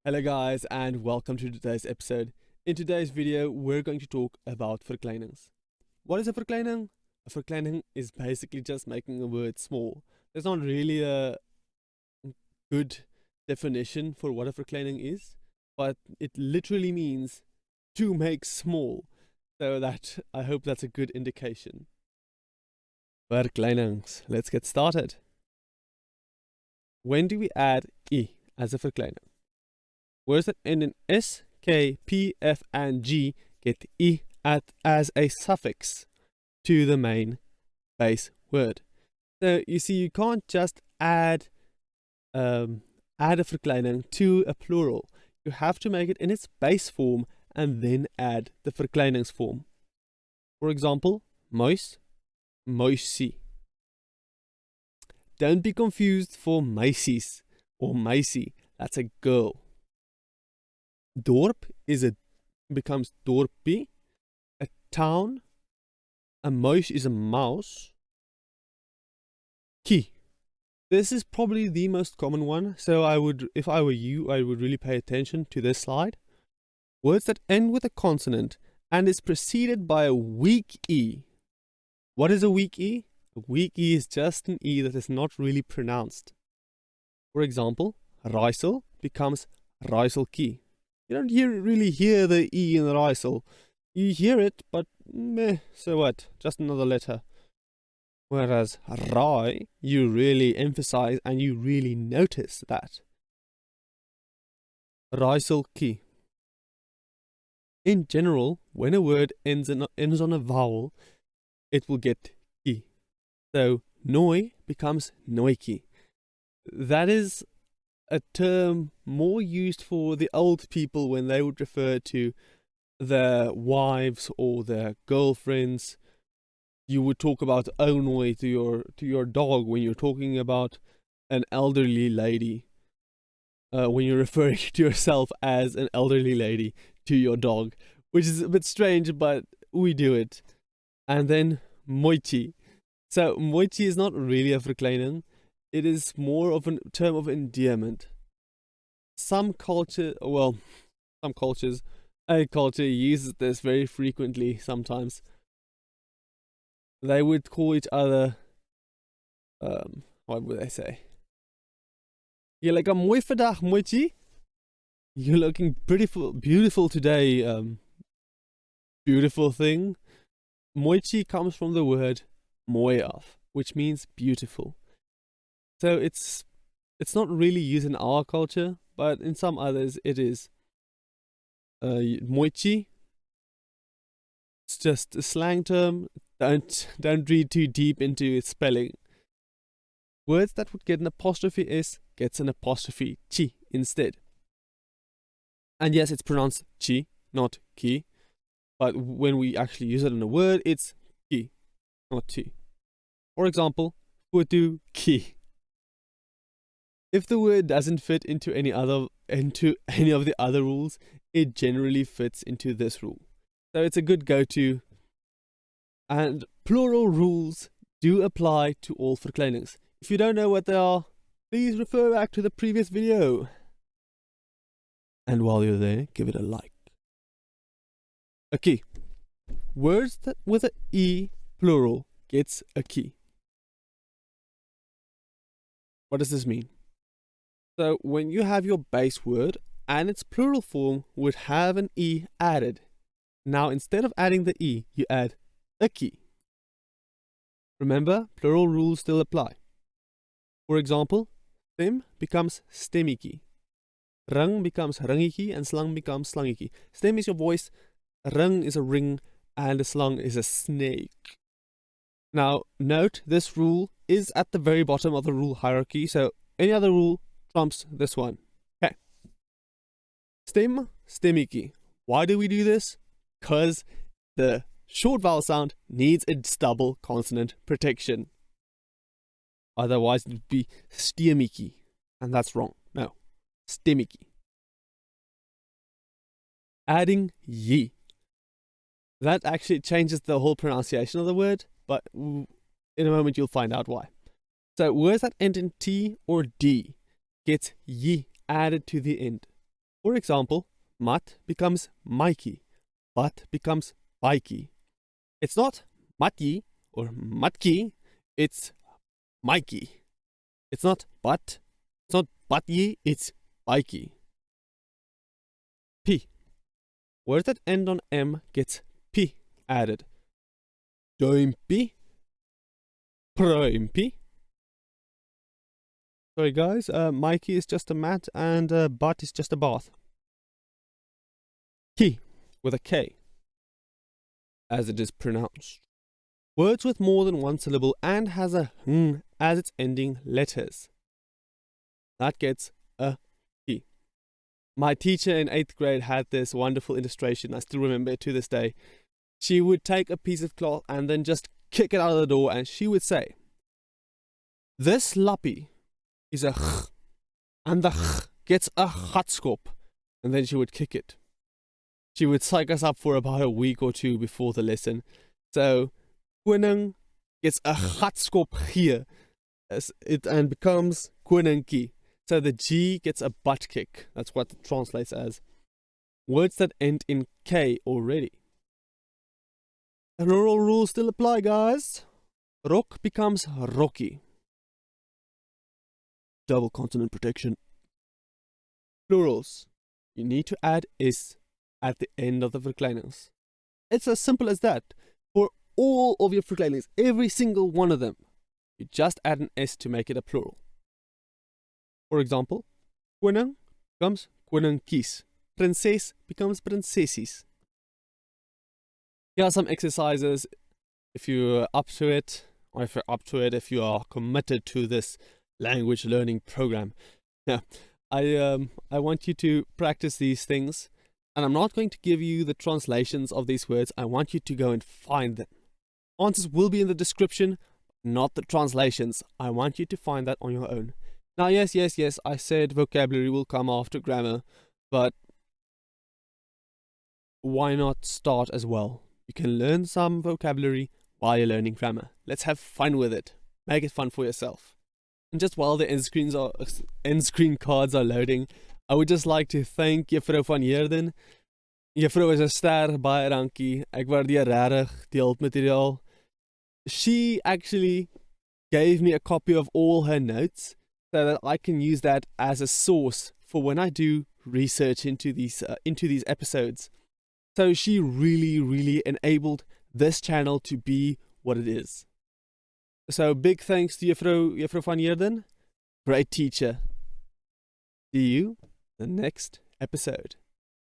Hello guys and welcome to today's episode. In today's video we're going to talk about verkleinings. What is a verkleining? A verkleining is basically just making a word small. There's not really a good definition for what a verkleining is, but it literally means to make small. So that I hope that's a good indication. Verkleinings. Let's get started. When do we add I as a verkleining? Words that end in S, K, P, F, and G get I as a suffix to the main base word. So you see, you can't just add a verkleining to a plural. You have to make it in its base form and then add the verkleinings form. For example, muis, muisie. Don't be confused for meisies or meisie. That's a girl. Dorp becomes dorpie. A town. A muis is a mouse. Kie. This is probably the most common one, so if I were you, I would really pay attention to this slide. Words that end with a consonant and is preceded by a weak E. What is a weak E? A weak E is just an E that is not really pronounced. For example, Rysel becomes Ryselkie. You don't really hear the E in the Rysel. You hear it, but meh, so what? Just another letter. Whereas Rai, you really emphasize and you really notice that. Ryselkie. In general, when a word ends on a vowel, it will get ki. So noi becomes noiki. That is a term more used for the old people when they would refer to their wives or their girlfriends. You would talk about onoi to your dog when you're talking about an elderly lady. When you're referring to yourself as an elderly lady to your dog, which is a bit strange, but we do it. And then moitie. So moitie is not really a verkleining. It is more of a term of endearment. Some cultures, a culture uses this very frequently sometimes. They would call each other, what would they say? You're like a mooi vandag, moitie. You're looking beautiful today, beautiful thing. Moitie comes from the word mooi af, which means beautiful. So it's not really used in our culture, but in some others it is. Moitie. It's just a slang term. Don't read too deep into its spelling. Words that would get an apostrophe S gets an apostrophe chi instead. And yes, it's pronounced chi, not ki. But when we actually use it in a word, it's ki, not chi. For example, futu ki. If the word doesn't fit into any of the other rules, it generally fits into this rule. So it's a good go-to. And plural rules do apply to all verkleinings. If you don't know what they are, please refer back to the previous video. And while you're there, give it a like. Okay. Words that with an E plural gets a ki. What does this mean? So when you have your base word and its plural form would have an E added. Now instead of adding the E, you add a ki. Remember, plural rules still apply. For example, stem becomes stemmetjie. Ring becomes ringetjie and slang becomes slangetjie. Stem is your voice, ring is a ring, and a slang is a snake. Now, note this rule is at the very bottom of the rule hierarchy, so any other rule trumps this one. Okay. Stem, stemmetjie. Why do we do this? Because the short vowel sound needs its double consonant protection. Otherwise, it would be stemmetjie, and that's wrong. No, stemmetjie. Adding ye. That actually changes the whole pronunciation of the word, but in a moment you'll find out why. So words that end in T or D gets ye added to the end. For example, mat becomes maatjie, bat becomes baatjie. It's not matjie or matkie, it's maatjie. It's not bat, it's not batjie, it's baatjie. P. Words that end on M gets P added. Duimpie, pruimpie. Sorry guys, Mikey is just a mat and butt is just a bath. Ki with a K, as it is pronounced. Words with more than one syllable and has a ng as its ending letters. That gets a ki. My teacher in 8th grade had this wonderful illustration. I still remember it to this day. She would take a piece of cloth and then just kick it out of the door, and she would say, "This lappie is a ch, and the ch gets a gatskop," and then she would kick it. She would psych us up for about a week or two before the lesson. So, koning gets a gatskop here, and becomes koningkie. So the G gets a butt kick. That's what it translates as. Words that end in K already. The rural rules still apply, guys. Rok becomes rokkie. Double consonant protection. Plurals. You need to add is at the end of the verkleinings. It's as simple as that. For all of your verkleinings, every single one of them, you just add an S to make it a plural. For example, koning becomes koningkies. Prinses becomes prinsessies. Here are some exercises if you're up to it, or if you are committed to this language learning program. Now, I want you to practice these things, and I'm not going to give you the translations of these words. I want you to go and find them. Answers will be in the description, not the translations. I want you to find that on your own. Now, yes, I said vocabulary will come after grammar, but why not start as well? You can learn some vocabulary while you're learning grammar. Let's have fun with it. Make it fun for yourself. And just while the end screen cards are loading, I would just like to thank Juffrou van Heerden. Juffrou is 'n ster, baie dankie. Ek waardeer regtig die hulpmateriaal. She actually gave me a copy of all her notes so that I can use that as a source for when I do research into these episodes. So she really enabled this channel to be what it is. So big thanks to Juffrou van Heerden. Great teacher. See you in the next episode.